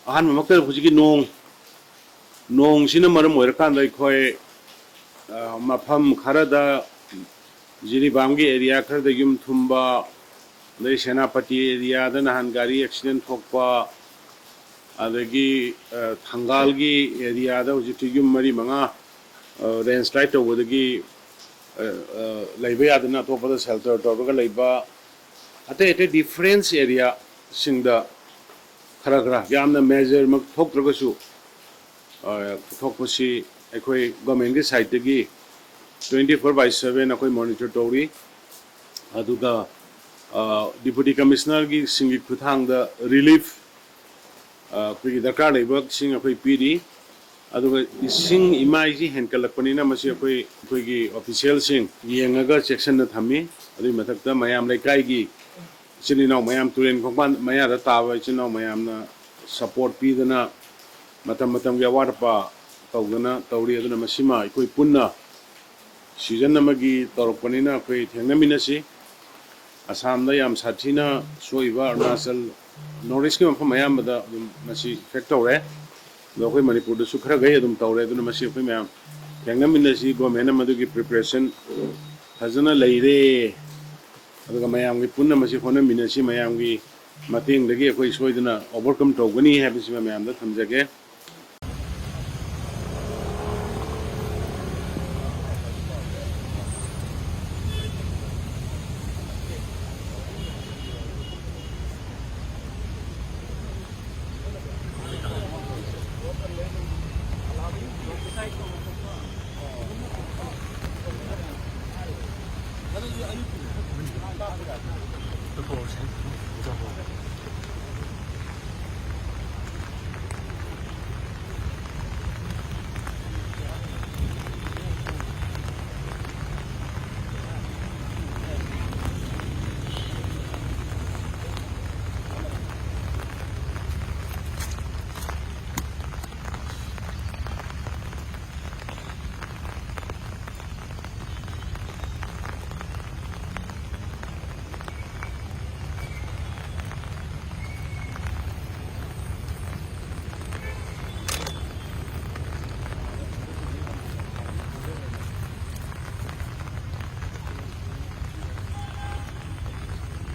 ꯑꯍꯥꯟꯕ ꯃꯛꯇꯗ ꯍꯧꯖꯤꯛꯀꯤ ꯅꯣꯡꯁꯤꯅ ꯃꯔꯝ ꯑꯣꯏꯔꯀꯥꯟꯗ ꯑꯩꯈꯣꯏ ꯃꯐꯝ ꯈꯔꯗ ꯖꯤꯔꯤꯕꯥꯝꯒꯤ ꯑꯦꯔꯤꯌꯥ ꯈꯔꯗ ꯌꯨꯝ ꯊꯨꯝꯕ ꯑꯗꯩ ꯁꯦꯅꯥꯄꯇꯤ ꯑꯦꯔꯤꯌꯥꯗ ꯅꯍꯥꯟ ꯒꯥꯔꯤ ꯑꯦꯛꯁꯤꯗꯦꯟ ꯊꯣꯛꯄ ꯑꯗꯒꯤ ꯊꯪꯒꯥꯜꯒꯤ ꯑꯦꯔꯤꯌꯥꯗ ꯍꯧꯖꯤꯛꯇꯤ ꯌꯨꯝ ꯃꯔꯤ ꯃꯉꯥ ꯂꯦꯟꯁ꯭ꯂꯥꯏꯗ ꯇꯧꯕꯗꯒꯤ ꯂꯩꯕ ꯌꯥꯗꯅ ꯑꯇꯣꯞꯄꯗ ꯁꯦꯜꯇꯔ ꯇꯧꯔꯒ ꯂꯩꯕ ꯑꯇꯩ ꯑꯇꯩ ꯗꯤꯐ꯭ꯔꯦꯟꯁ ꯑꯦꯔꯤꯌꯥꯁꯤꯡꯗ खरा यामना मेजर मक थोक्त्रगसु थोक्पसी अखोई गवर्नमेंट की साइड की 24/7 अखोई मॉनिटर तौरी अदुगा डिप्यूटी कमिश्नर की सिंगी खुथांग द रिलीफ अखोई दरकार लेबक सिंग अखोई पीरी अदुगा इसिंग इमाइजी हेनकलकपनिना मसी अखोई ऑफिशियल सिंग येंगगा सेक्शन न थमी अदुई मथकता मयाम लेकाई की इचिनाव मयाम तुरेन खोंपान मयादा ताबा इचिनाव मयामना सपोर्ट पीदना मतम मतम के अवाटपा तौदना तौरी अदुना मसिमा अखोई पुन्ना सीजन अमगी तौरकपनिना अखोई थेंगनमिनसी असमदा याम साथीना सोइबा अरुणाचल नॉर्थ ईस्ट के मफम मयामदा मसी इफेक्ट तौरे दो अखोई मणिपुर दसु खरा गई अदुम तौरे अदुना मसी अखोई मयाम थेंगनमिनसी गवर्नमेंट मदुगी प्रिपरेशन फजना लेरे अदुगा मयामगी पुन्ना मसी होनमिनसी मयामगी मतेंगदगी अखोई सोइदना ओवरकम तौगनी हैबिसि मयामदा थमजगे।